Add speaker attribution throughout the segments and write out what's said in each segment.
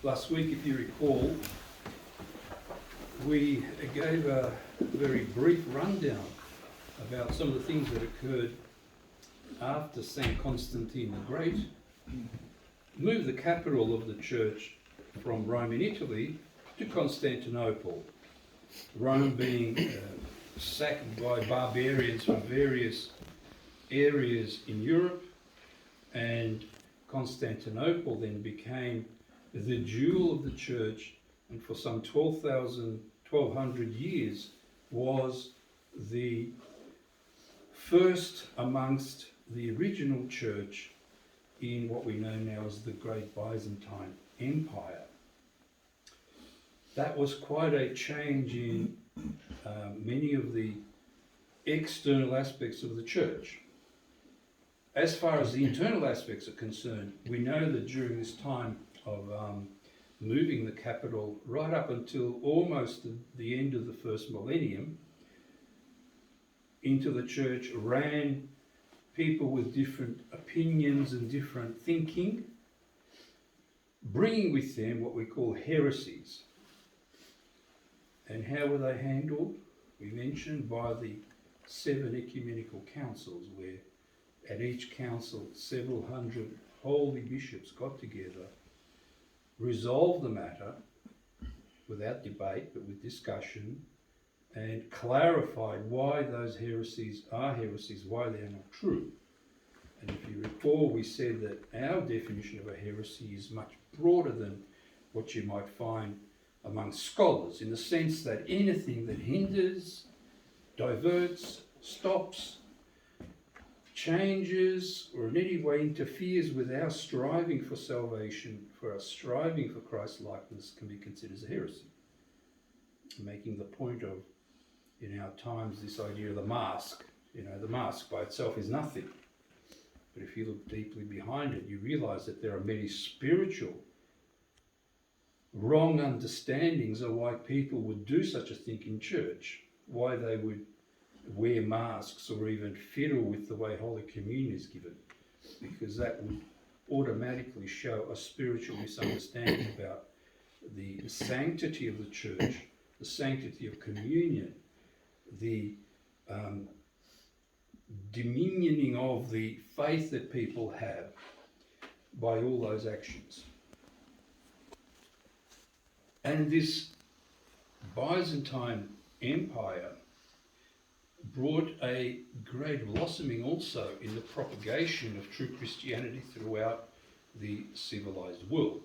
Speaker 1: Last week, if you recall, we gave a very brief rundown about some of the things that occurred after St. Constantine the Great moved the capital of the church from Rome in Italy to Constantinople. Rome being sacked by barbarians from various areas in Europe, and Constantinople then became the jewel of the church, and for some 1200 years was the first amongst the original church in what we know now as the Great Byzantine Empire. That was quite a change in many of the external aspects of the church. As far as the internal aspects are concerned, we know that during this time of moving the capital right up until almost the end of the first millennium, into the church ran people with different opinions and different thinking, bringing with them what we call heresies. And how were they handled? We mentioned by the 7 ecumenical councils, where at each council several hundred holy bishops got together, resolved the matter without debate but with discussion, and clarified why those heresies are heresies, why they are not true. And if you recall, we said that our definition of a heresy is much broader than what you might find among scholars, in the sense that anything that hinders, diverts, stops, changes, or in any way interferes with our striving for salvation, for our striving for Christ's likeness, can be considered as a heresy. Making the point of, in our times, this idea of the mask. The mask by itself is nothing. But if you look deeply behind it, you realize that there are many spiritual wrong understandings of why people would do such a thing in church, why they would wear masks or even fiddle with the way Holy Communion is given, because that would automatically show a spiritual misunderstanding about the sanctity of the church, the sanctity of communion, the dominioning of the faith that people have by all those actions. And this Byzantine Empire brought a great blossoming also in the propagation of true Christianity throughout the civilized world.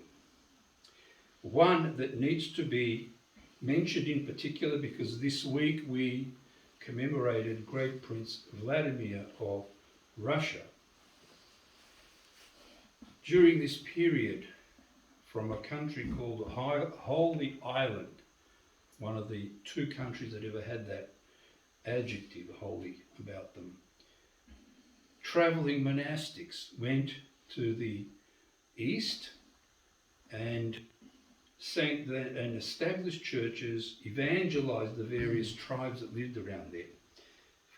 Speaker 1: One that needs to be mentioned in particular because this week we commemorated Great Prince Vladimir of Russia. During this period, from a country called Holy Island, one of the 2 countries that ever had that adjective, holy, about them, travelling monastics went to the east and established churches, evangelized the various tribes that lived around there,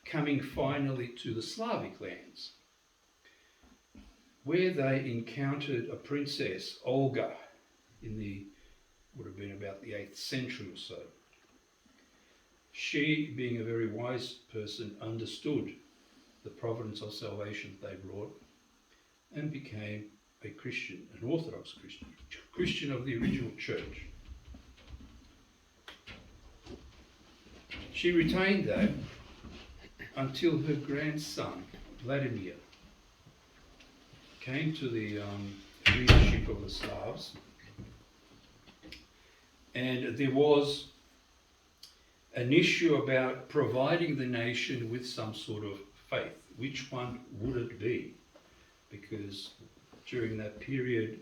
Speaker 1: coming finally to the Slavic lands, where they encountered a princess, Olga, would have been about the 8th century or so. She, being a very wise person, understood the providence of salvation they brought and became a Christian, an Orthodox Christian of the original church. She retained that until her grandson, Vladimir, came to the leadership of the Slavs, and there was an issue about providing the nation with some sort of faith. Which one would it be? Because during that period,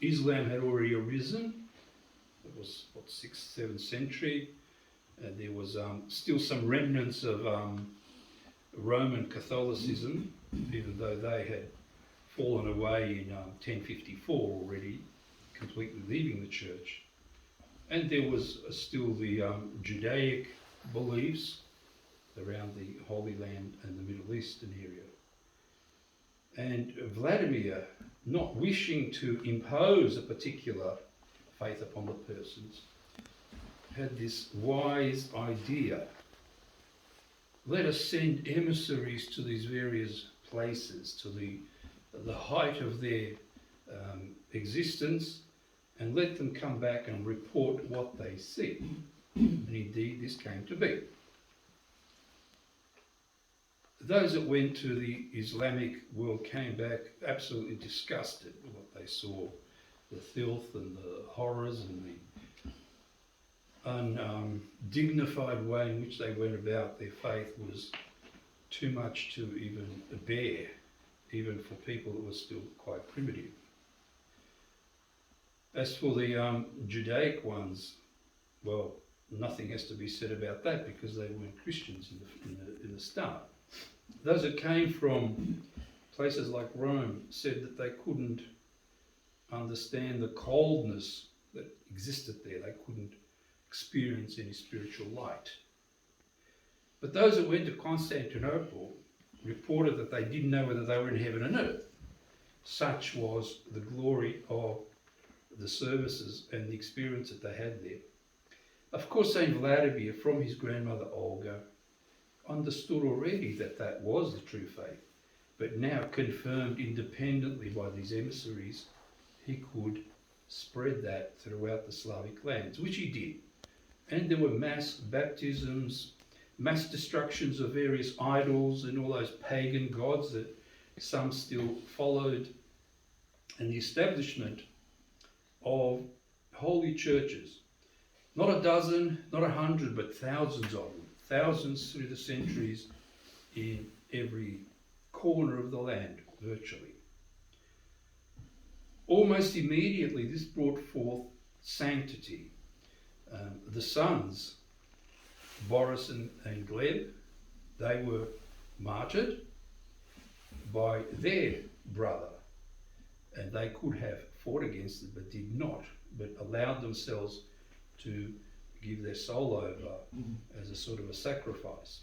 Speaker 1: Islam had already arisen. It was, 6th, 7th century. There was still some remnants of Roman Catholicism, even though they had fallen away in 1054 already, completely leaving the church. And there was still the Judaic beliefs around the Holy Land and the Middle Eastern area. And Vladimir, not wishing to impose a particular faith upon the persons, had this wise idea. Let us send emissaries to these various places, to the height of their existence, and let them come back and report what they see. And indeed, this came to be. Those that went to the Islamic world came back absolutely disgusted with what they saw. The filth and the horrors and the undignified way in which they went about their faith was too much to even bear, even for people that were still quite primitive. As for the Judaic ones, well, nothing has to be said about that because they weren't Christians in the start. Those that came from places like Rome said that they couldn't understand the coldness that existed there. They couldn't experience any spiritual light. But those that went to Constantinople reported that they didn't know whether they were in heaven and earth. Such was the glory of the services and the experience that they had there. Of course, Saint Vladimir, from his grandmother Olga, understood already that that was the true faith, but now confirmed independently by these emissaries, he could spread that throughout the Slavic lands, which he did. And there were mass baptisms, mass destructions of various idols and all those pagan gods that some still followed, and the establishment of holy churches. Not a dozen, not 100, but thousands of them. Thousands through the centuries in every corner of the land, virtually. Almost immediately, this brought forth sanctity. The sons, Boris and Gleb, they were martyred by their brother, and they could have fought against it, but did not, but allowed themselves to give their soul over as a sort of a sacrifice.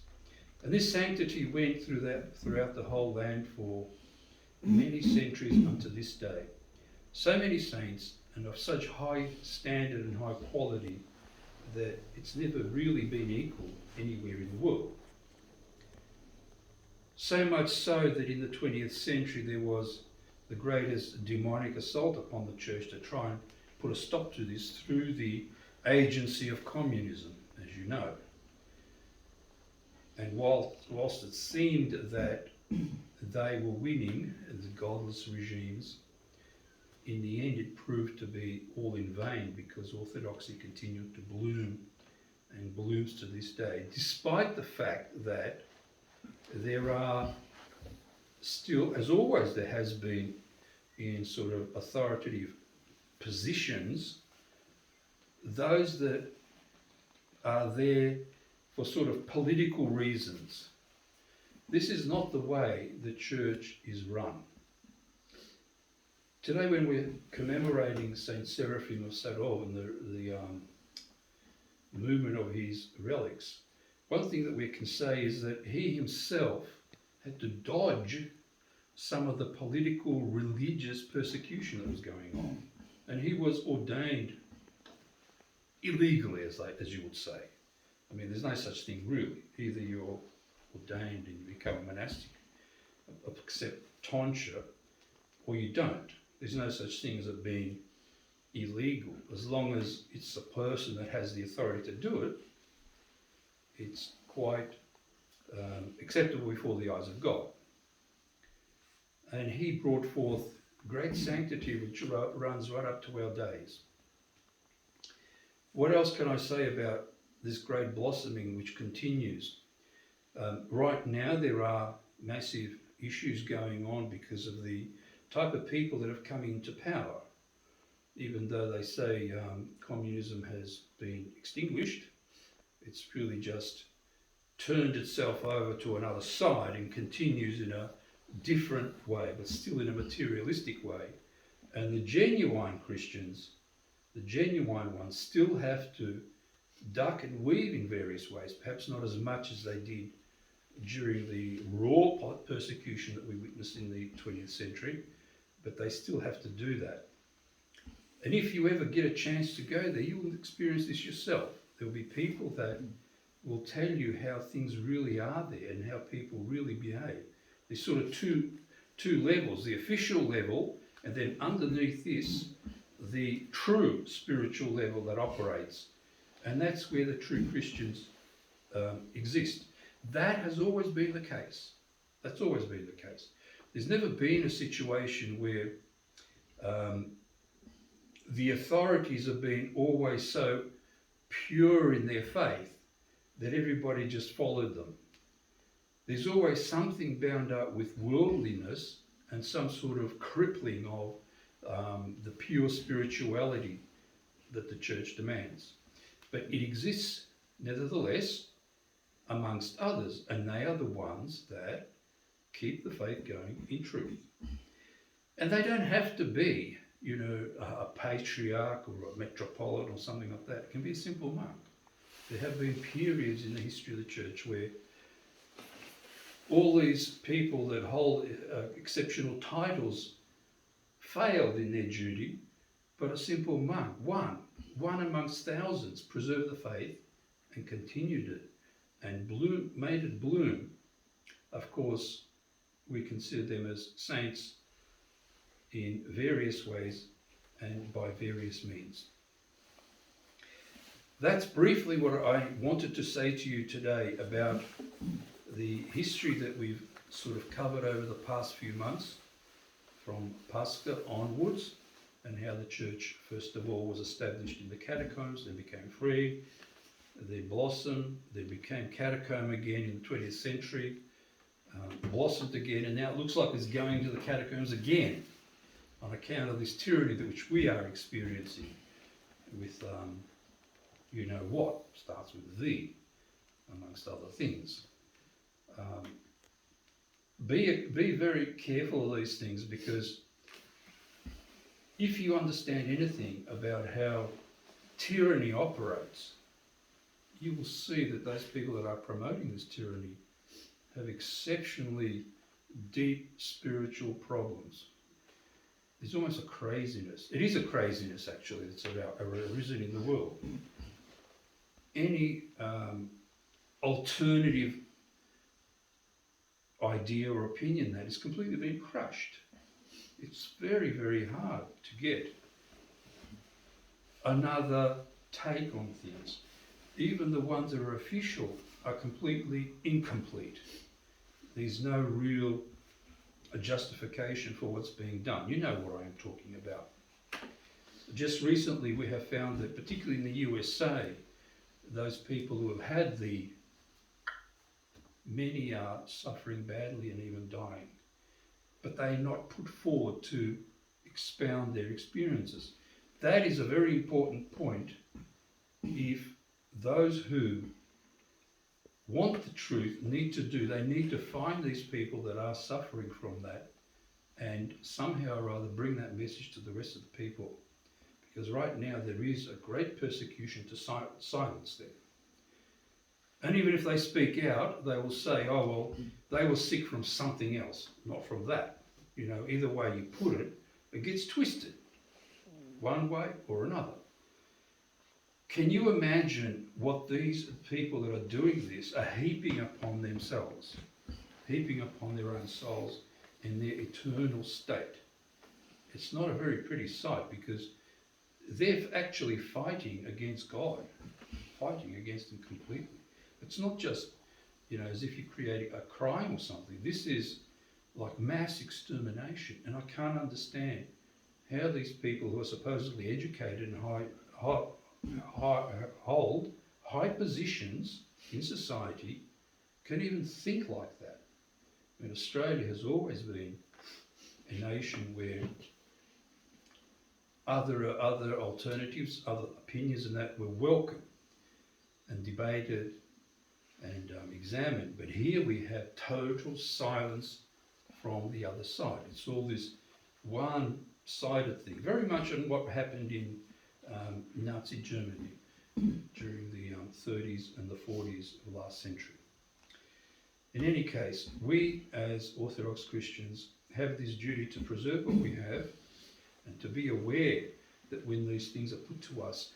Speaker 1: And this sanctity went throughout the whole land for many centuries unto this day. So many saints, and of such high standard and high quality, that it's never really been equal anywhere in the world. So much so that in the 20th century there was the greatest demonic assault upon the church to try and put a stop to this through the agency of communism, as you know. And whilst it seemed that they were winning, the godless regimes, in the end it proved to be all in vain, because orthodoxy continued to bloom and blooms to this day, despite the fact that there are still, as always there has been in sort of authoritative positions, those that are there for sort of political reasons. This is not the way the church is run. Today, when we're commemorating Saint Seraphim of Sarov and the movement of his relics, one thing that we can say is that he himself had to dodge some of the political, religious persecution that was going on. And he was ordained illegally, as you would say. I mean, there's no such thing really. Either you're ordained and you become a monastic, accept tonsure, or you don't. There's no such thing as it being illegal. As long as it's a person that has the authority to do it, it's quite acceptable before the eyes of God. And he brought forth great sanctity which runs right up to our days. What else can I say about this great blossoming which continues? Right now there are massive issues going on because of the type of people that have come into power. Even though they say communism has been extinguished, it's really just turned itself over to another side and continues in a different way, but still in a materialistic way. And the genuine Christians, the genuine ones, still have to duck and weave in various ways, perhaps not as much as they did during the raw persecution that we witnessed in the 20th century, but they still have to do that. And if you ever get a chance to go there, you will experience this yourself. There will be people that will tell you how things really are there and how people really behave. There's sort of two levels, the official level, and then underneath this, the true spiritual level that operates. And that's where the true Christians exist. That has always been the case. That's always been the case. There's never been a situation where the authorities have been always so pure in their faith that everybody just followed them. There's always something bound up with worldliness and some sort of crippling of the pure spirituality that the church demands. But it exists, nevertheless, amongst others, and they are the ones that keep the faith going in truth. And they don't have to be, a patriarch or a metropolitan or something like that. It can be a simple monk. There have been periods in the history of the church where all these people that hold exceptional titles failed in their duty, but a simple monk, one amongst thousands, preserved the faith and continued it and made it bloom. Of course, we consider them as saints in various ways and by various means. That's briefly what I wanted to say to you today about the history that we've sort of covered over the past few months, from Pascha onwards, and how the church, first of all, was established in the catacombs, then became free, then blossomed, then became catacomb again in the 20th century, blossomed again, and now it looks like it's going to the catacombs again on account of this tyranny which we are experiencing with, starts with V, amongst other things. Be very careful of these things, because if you understand anything about how tyranny operates, you will see that those people that are promoting this tyranny have exceptionally deep spiritual problems. There's almost a craziness. It is a craziness, actually, that's arisen in the world. Any alternative idea or opinion that is completely been crushed. It's very, very hard to get another take on things. Even the ones that are official are completely incomplete. There's no real justification for what's being done. You know what I am talking about. Just recently we have found that, particularly in the USA, those people who have had many are suffering badly and even dying, but they are not put forward to expound their experiences. That is a very important point. If those who want the truth need to find these people that are suffering from that and somehow or other bring that message to the rest of the people. Because right now there is a great persecution to silence them. And even if they speak out, they will say, oh, well, they were sick from something else, not from that. Either way you put it, it gets twisted, one way or another. Can you imagine what these people that are doing this are heaping upon themselves, heaping upon their own souls in their eternal state? It's not a very pretty sight, because they're actually fighting against God, fighting against Him completely. It's not just, as if you're creating a crime or something. This is like mass extermination, and I can't understand how these people who are supposedly educated and hold high positions in society can even think like that. Australia has always been a nation where other alternatives, other opinions and that were welcome and debated and examined. But here we have total silence from the other side. It's all this one-sided thing, very much on what happened in Nazi Germany during the 30s and the 40s of the last century. In any case, we as Orthodox Christians have this duty to preserve what we have and to be aware that when these things are put to us,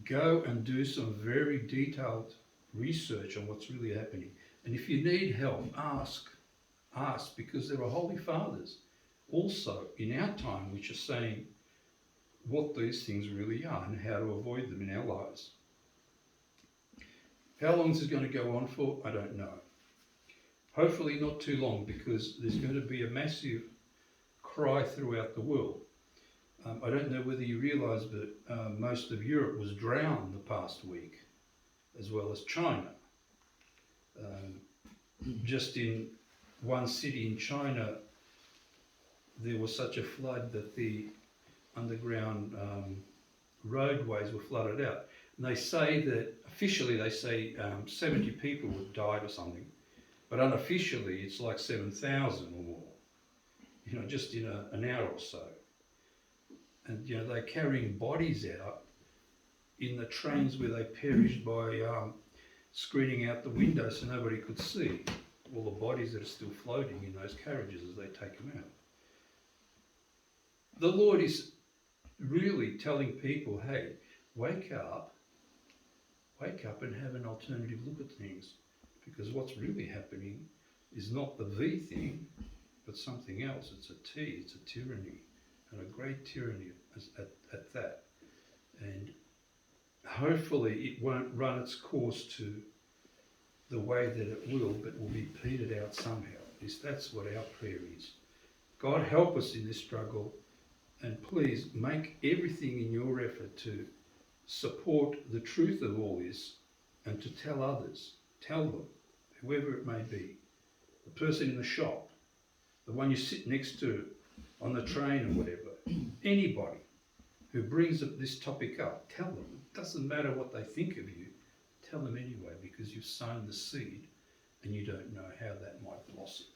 Speaker 1: go and do some very detailed research on what's really happening. And if you need help, ask, because there are holy fathers also in our time which are saying what these things really are and how to avoid them in our lives. How long this is going to go on for, I don't know. Hopefully not too long, because there's going to be a massive cry throughout the world. I don't know whether you realise, but most of Europe was drowned the past week, as well as China. Just in one city in China, there was such a flood that the underground roadways were flooded out. And they say that, officially they say 70 people had died or something, but unofficially it's like 7,000 or more, just in an hour or so. And, they're carrying bodies out in the trains where they perished by screening out the windows so nobody could see all the bodies that are still floating in those carriages as they take them out. The Lord is really telling people, hey, wake up and have an alternative look at things, because what's really happening is not the V thing, but something else. It's a T, it's a tyranny, and a great tyranny at that. And hopefully it won't run its course to the way that it will, but will be petered out somehow. At least that's what our prayer is. God, help us in this struggle, and please make everything in your effort to support the truth of all this and to tell others. Tell them, whoever it may be, the person in the shop, the one you sit next to on the train or whatever, anybody who brings up this topic up, tell them. It doesn't matter what they think of you, tell them anyway, because you've sown the seed and you don't know how that might blossom.